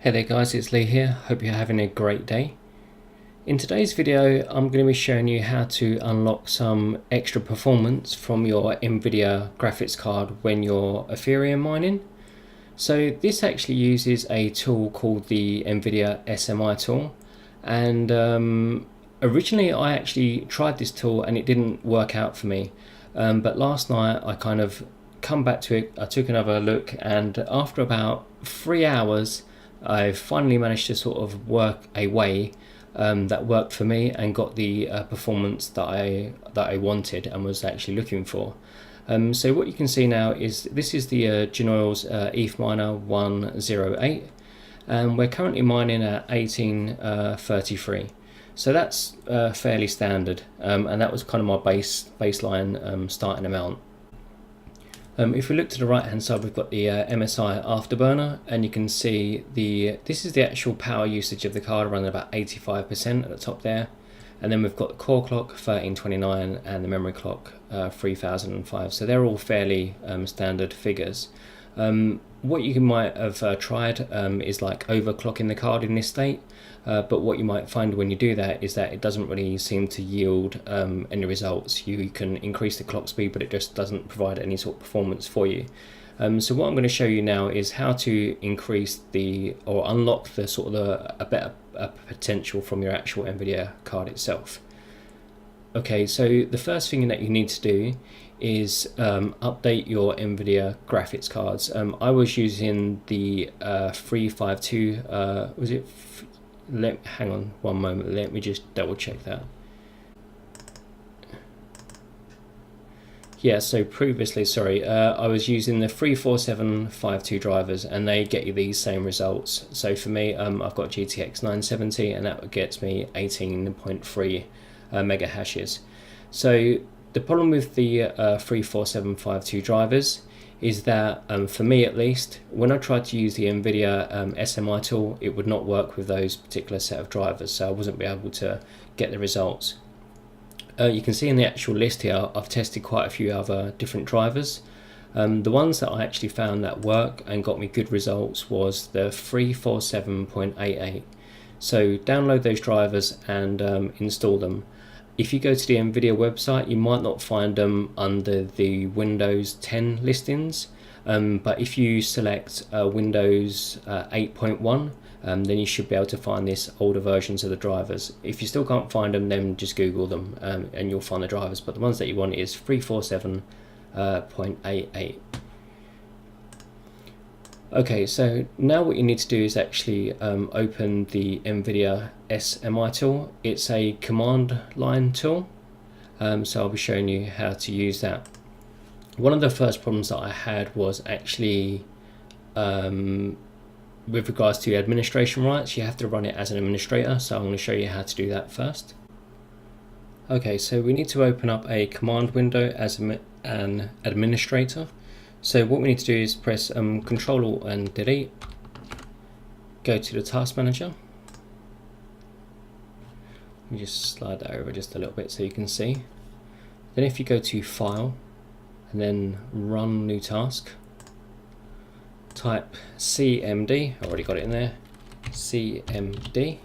Hey there guys, it's Lee here. Hope you're having a great day. In today's video, I'm going to be showing you how to unlock some extra performance from your Nvidia graphics card when you're Ethereum mining. So this actually uses a tool called the nvidia-smi tool, and originally I actually tried this tool and it didn't work out for me, but last night I kind of come back to it. I took another look, and after about 3 hours I finally managed to sort of work a way that worked for me and got the performance that I wanted and was actually looking for. So what you can see now is this is the Genoil's ETH miner 108, and we're currently mining at 1833. So that's fairly standard, and that was kind of my baseline starting amount. If we look to the right hand side, we've got the MSI afterburner, and you can see this is the actual power usage of the card, running about 85% at the top there. And then we've got the core clock 1329 and the memory clock 3005. So they're all fairly standard figures. What you might have tried is like overclocking the card in this state, but what you might find when you do that is that it doesn't really seem to yield any results. You can increase the clock speed, but it just doesn't provide any sort of performance for you. So what I'm going to show you now is how to increase or unlock the sort of a better potential from your actual Nvidia card itself. Okay, so the first thing that you need to do is update your Nvidia graphics cards. I was using the 352, was it? Hang on one moment, let me just double check that. Yeah, so previously, sorry, I was using the 34752 drivers, and they get you these same results. So for me, I've got GTX 970, and that gets me 18.3 mega hashes. So the problem with the 34752 drivers is that, for me at least, when I tried to use the Nvidia SMI tool, it would not work with those particular set of drivers, so I wasn't be able to get the results. You can see in the actual list here, I've tested quite a few other different drivers. The ones that I actually found that work and got me good results was the 347.88. So download those drivers and install them. If you go to the Nvidia website, you might not find them under the Windows 10 listings, but if you select Windows 8.1, then you should be able to find these older versions of the drivers. If you still can't find them, then just Google them and you'll find the drivers, but the ones that you want is 347.88. Okay, so now what you need to do is actually open the nvidia-smi tool. It's a command line tool, so I'll be showing you how to use that. One of the first problems that I had was actually with regards to administration rights. You have to run it as an administrator, so I'm going to show you how to do that first. Okay, so we need to open up a command window as an administrator. So what we need to do is press Control Alt and Delete, go to the task manager. Let me just slide that over just a little bit so you can see. Then if you go to File and then Run New Task, type CMD, I already got it in there, CMD,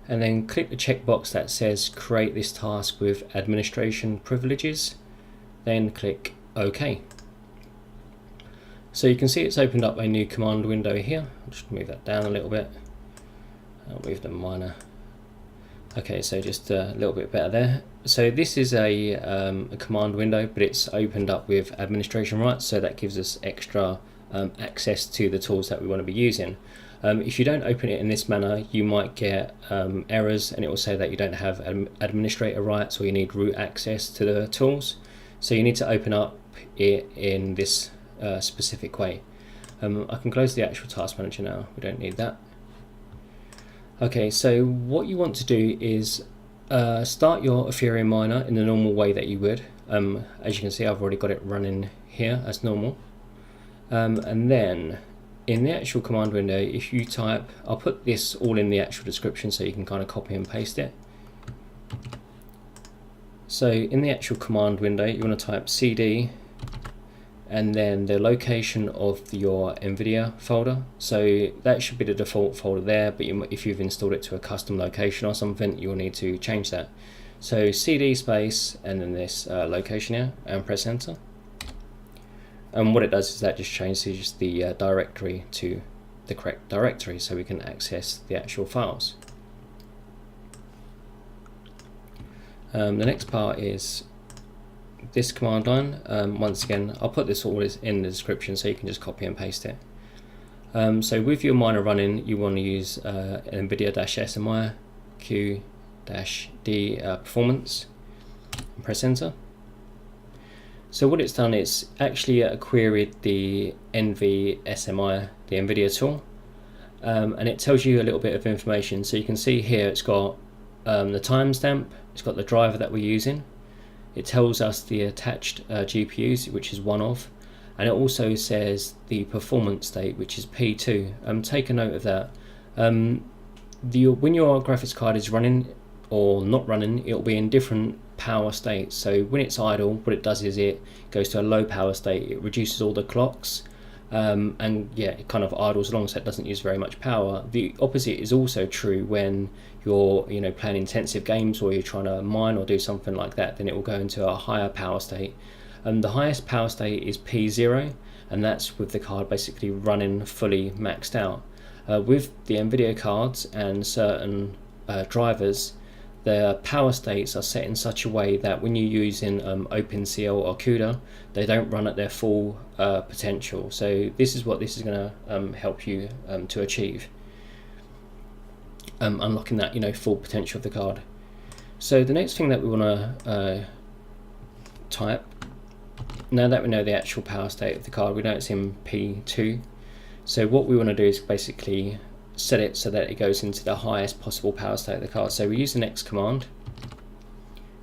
and then click the checkbox that says Create this task with administration privileges, then click OK. So you can see it's opened up a new command window here. I'll just move that down a little bit. I'll move the miner. Okay, so just a little bit better there. So this is a command window, but it's opened up with administration rights, so that gives us extra access to the tools that we want to be using. If you don't open it in this manner, you might get errors, and it will say that you don't have administrator rights or you need root access to the tools. So you need to open up it in this specific way. I can close the actual task manager now, we don't need that. Okay, so what you want to do is start your Ethereum miner in the normal way that you would. As you can see, I've already got it running here as normal. And then in the actual command window, if you type, I'll put this all in the actual description so you can kind of copy and paste it. So in the actual command window, you want to type cd and then the location of your NVIDIA folder. So that should be the default folder there, but if you've installed it to a custom location or something, you'll need to change that. So CD space and then this location here, and press enter. And what it does is that just changes the directory to the correct directory, so we can access the actual files. The next part is this command line. Once again, I'll put this all in the description so you can just copy and paste it. So with your miner running, you want to use nvidia-smi q-d performance, and press enter. So what it's done is actually queried the NVSMI, the NVIDIA tool, and it tells you a little bit of information. So you can see here it's got the timestamp, it's got the driver that we're using, it tells us the attached GPUs, which is one of, and it also says the performance state, which is P2. Take a note of that. When your graphics card is running or not running, it'll be in different power states. So when it's idle, what it does is it goes to a low power state, it reduces all the clocks, and yeah, it kind of idles along, so it doesn't use very much power. The opposite is also true when you're playing intensive games, or you're trying to mine or do something like that, then it will go into a higher power state. And the highest power state is P0, and that's with the card basically running fully maxed out. With the NVIDIA cards and certain drivers, the power states are set in such a way that when you're using OpenCL or CUDA, they don't run at their full potential. So this is what this is going to help you to achieve, unlocking that full potential of the card. So the next thing that we want to type, now that we know the actual power state of the card, we know it's in P2. So what we want to do is basically set it so that it goes into the highest possible power state of the card. So we use the next command,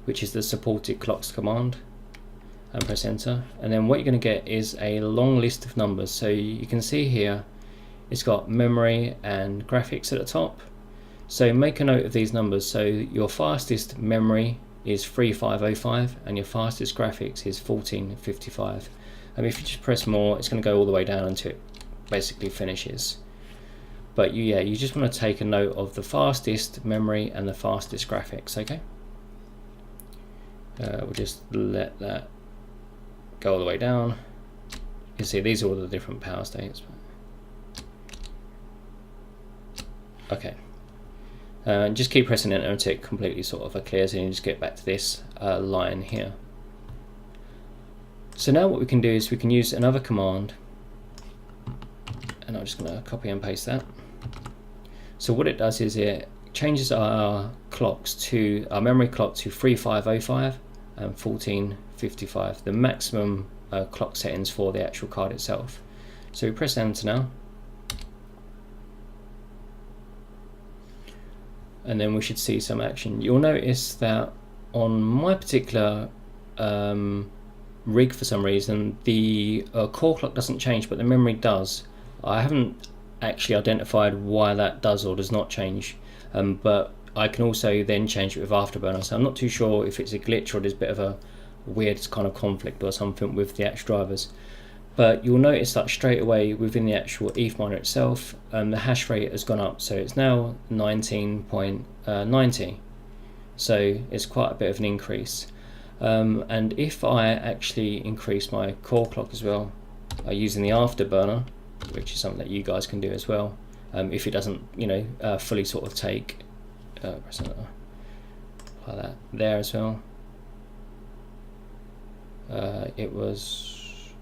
which is the supported clocks command, and press enter. And then what you're going to get is a long list of numbers. So you can see here it's got memory and graphics at the top. So make a note of these numbers. So your fastest memory is 3505 and your fastest graphics is 1455. And if you just press more, it's going to go all the way down until it basically finishes. But you just want to take a note of the fastest memory and the fastest graphics, okay? We'll just let that go all the way down. You can see these are all the different power states. Okay. Just keep pressing enter until it completely sort of clears, and you just get back to this line here. So now what we can do is we can use another command, and I'm just going to copy and paste that. So what it does is it changes our clocks to our memory clock to 3505 and 1455, the maximum clock settings for the actual card itself. So we press enter now, and then we should see some action. You'll notice that on my particular rig, for some reason the core clock doesn't change, but the memory does. I haven't actually identified why that does or does not change, but I can also then change it with Afterburner, so I'm not too sure if it's a glitch or there's a bit of a weird kind of conflict or something with the actual drivers. But you'll notice that straight away within the actual ETH miner itself, the hash rate has gone up, so it's now 19.90, so it's quite a bit of an increase. And if I actually increase my core clock as well using the Afterburner, which is something that you guys can do as well, if it doesn't fully sort of take like that there as well. It was,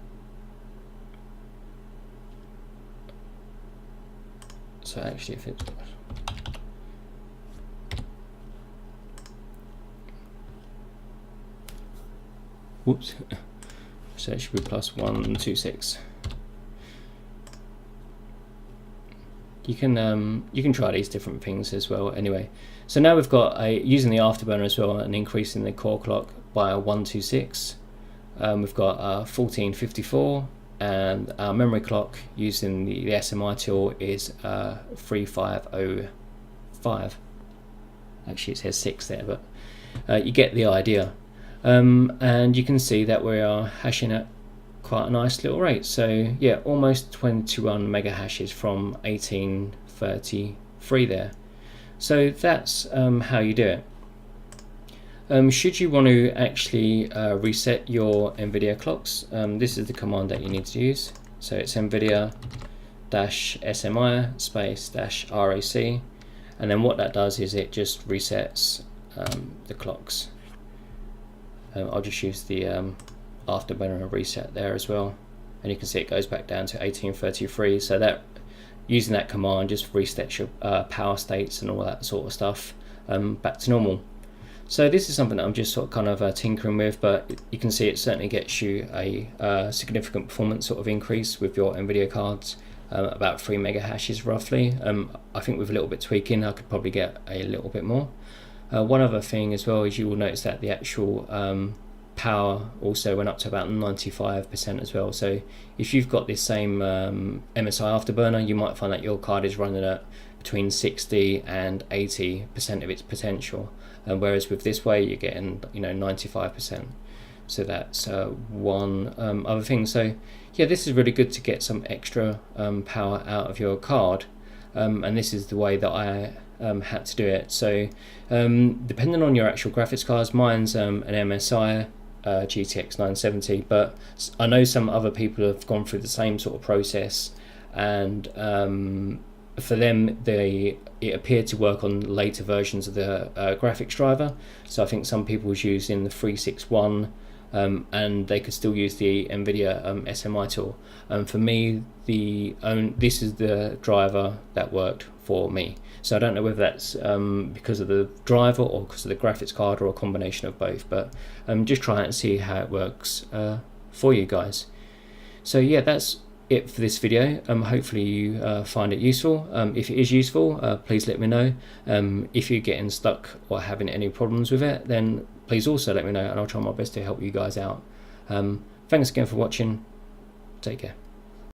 so actually if it's, whoops, so it should be plus 126. You can try these different things as well. Anyway, so now we've got using the Afterburner as well, an increase in the core clock by a 126. We've got 1454, and our memory clock using the SMI tool is 3505. Actually, it says 6 there, but you get the idea. And you can see that we are hashing at quite a nice little rate. So yeah, almost 21 mega hashes from 1833 there. So that's how you do it. Should you want to actually reset your NVIDIA clocks, this is the command that you need to use. So it's nvidia-smi space -rac, and then what that does is it just resets the clocks. I'll just use the afterburner reset there as well, and you can see it goes back down to 1833. So that using that command just resets your power states and all that sort of stuff back to normal. So this is something that I'm just sort of kind of tinkering with, but you can see it certainly gets you a significant performance sort of increase with your NVIDIA cards, about 3 mega hashes roughly. I think with a little bit tweaking I could probably get a little bit more. One other thing as well is you will notice that the actual power also went up to about 95% as well. So if you've got this same MSI afterburner, you might find that your card is running at between 60 and 80% of its potential, whereas with this way you're getting 95%. So that's one other thing. So yeah, this is really good to get some extra power out of your card, and this is the way that I had to do it. So depending on your actual graphics cards, mine's an MSI GTX 970, but I know some other people have gone through the same sort of process, and for them it appeared to work on later versions of the graphics driver. So I think some people was using the 361 and they could still use the Nvidia SMI tool. For me, this is the driver that worked for me. So I don't know whether that's because of the driver or because of the graphics card or a combination of both, but just try it and see how it works for you guys. So yeah, that's it for this video. Hopefully you find it useful. If it is useful, please let me know. If you're getting stuck or having any problems with it, then please also let me know, and I'll try my best to help you guys out. Thanks again for watching. Take care.